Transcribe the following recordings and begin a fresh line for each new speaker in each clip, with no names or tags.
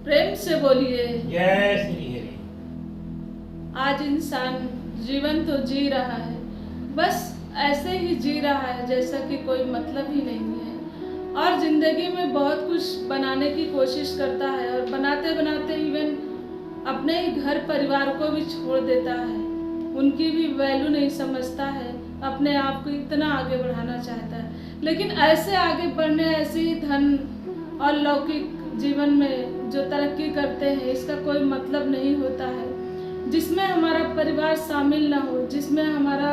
प्रेम से बोलिए।
जय श्री हरि।
आज इंसान जीवन तो जी रहा है, बस ऐसे ही जी रहा है जैसा कि कोई मतलब ही नहीं है, और ज़िंदगी में बहुत कुछ बनाने की कोशिश करता है और बनाते बनाते इवन अपने ही घर परिवार को भी छोड़ देता है, उनकी भी वैल्यू नहीं समझता है, अपने आप को इतना आगे बढ़ाना चाहता है। लेकिन ऐसे आगे बढ़ने, ऐसे ही धन और लौकिक जीवन में जो तरक्की करते हैं, इसका कोई मतलब नहीं होता है। जिसमें हमारा परिवार शामिल ना हो, जिसमें हमारा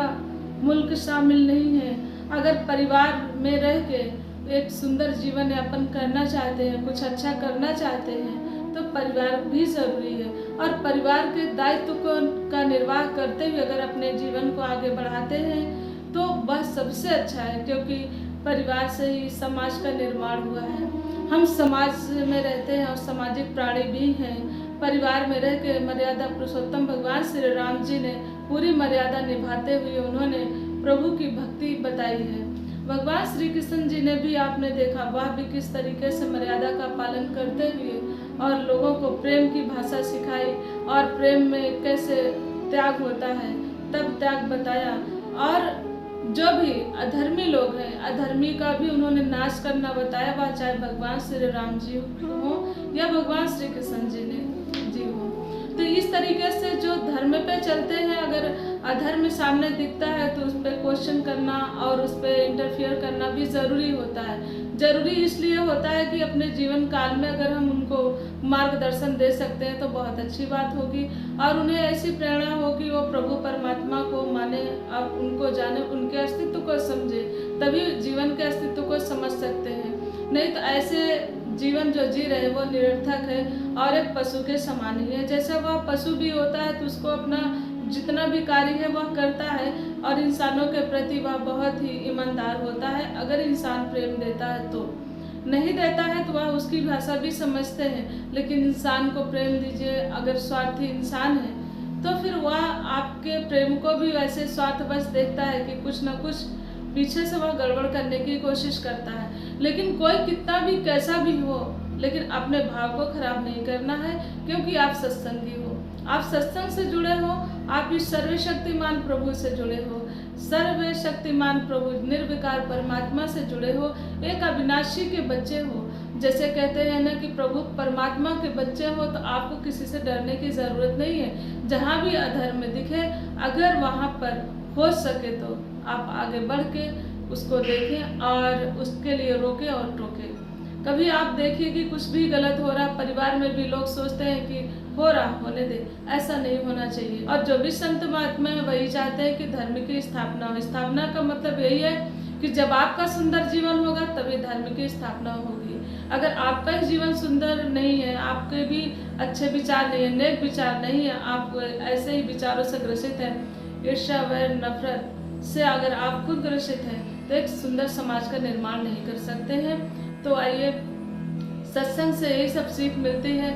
मुल्क शामिल नहीं है, अगर परिवार में रह के एक सुंदर जीवन यापन करना चाहते हैं, कुछ अच्छा करना चाहते हैं, तो परिवार भी ज़रूरी है। और परिवार के दायित्व का निर्वाह करते हुए अगर अपने जीवन को आगे बढ़ाते हैं तो वह सबसे अच्छा है, क्योंकि परिवार से ही समाज का निर्माण हुआ है। हम समाज में रहते हैं और सामाजिक प्राणी भी हैं। परिवार में रह के मर्यादा पुरुषोत्तम भगवान श्री राम जी ने पूरी मर्यादा निभाते हुए उन्होंने प्रभु की भक्ति बताई है। भगवान श्री कृष्ण जी ने भी, आपने देखा, वह भी किस तरीके से मर्यादा का पालन करते हुए और लोगों को प्रेम की भाषा सिखाई, और प्रेम में कैसे त्याग होता है तब त्याग बताया। और जो भी अधर्मी लोग हैं, अधर्मी का भी उन्होंने नाश करना बताया, वह चाहे भगवान श्री राम जी हो या भगवान श्री कृष्ण जी हो। तो इस तरीके से जो धर्म पे चलते हैं, अगर अधर्म सामने दिखता है तो उस पर क्वेश्चन करना और उस पर इंटरफियर करना भी ज़रूरी होता है। ज़रूरी इसलिए होता है कि अपने जीवन काल में अगर हम उनको मार्गदर्शन दे सकते हैं तो बहुत अच्छी बात होगी, और उन्हें ऐसी प्रेरणा हो कि वो प्रभु परमात्मा को माने और उनको जाने, उनके अस्तित्व को समझे, तभी जीवन के अस्तित्व को समझ सकते हैं। नहीं तो ऐसे जीवन जो जी रहे वो निरर्थक है और एक पशु के समान ही है। जैसे वह पशु भी होता है तो उसको अपना जितना भी कार्य है वह करता है, और इंसानों के प्रति वह बहुत ही ईमानदार होता है। अगर इंसान प्रेम देता है तो, नहीं देता है तो वह उसकी भाषा भी समझते हैं। लेकिन इंसान को प्रेम दीजिए, अगर स्वार्थी इंसान है तो फिर वह आपके प्रेम को भी वैसे स्वार्थवश देखता है कि कुछ न कुछ पीछे से वह गड़बड़ करने की कोशिश करता है। लेकिन कोई कितना भी कैसा भी हो, लेकिन अपने भाव को खराब नहीं करना है, क्योंकि आप सत्संगी हो, आप सत्संग से जुड़े हो, आप इस सर्वशक्तिमान प्रभु से जुड़े हो, सर्वशक्तिमान प्रभु निर्विकार परमात्मा से जुड़े हो, एक अविनाशी के बच्चे हो। जैसे कहते हैं ना कि प्रभु परमात्मा के बच्चे हो तो आपको किसी से डरने की ज़रूरत नहीं है। जहाँ भी अधर्म दिखे, अगर वहाँ पर हो सके तो आप आगे बढ़ के उसको देखें और उसके लिए रोकें और टोकें। कभी आप देखिए कि कुछ भी गलत हो रहा, परिवार में भी लोग सोचते हैं कि हो रहा, होने दे, ऐसा नहीं होना चाहिए। और जो भी संत महात्मा है वही चाहते हैं कि धर्म की स्थापना हो। स्थापना का मतलब यही है कि जब आपका सुंदर जीवन होगा तभी धर्म की स्थापना होगी। अगर आपका ही जीवन सुंदर नहीं है, आपके भी अच्छे विचार नहीं है, नेक विचार नहीं है, आप ऐसे ही विचारों से ग्रसित हैं, ईर्ष्या, वैर, नफरत से अगर आप खुद ग्रसित हैं तो एक सुंदर समाज का निर्माण नहीं कर सकते हैं। तो आइए, सत्संग से यही सब सीख मिलती है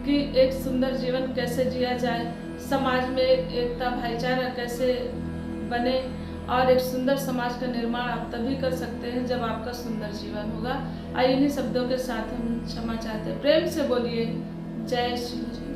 कि एक सुंदर जीवन कैसे जिया जाए, समाज में एकता भाईचारा कैसे बने, और एक सुंदर समाज का निर्माण आप तभी कर सकते हैं जब आपका सुंदर जीवन होगा। आइए, इन्हीं शब्दों के साथ हम क्षमा चाहते हैं। प्रेम से बोलिए जय श्री।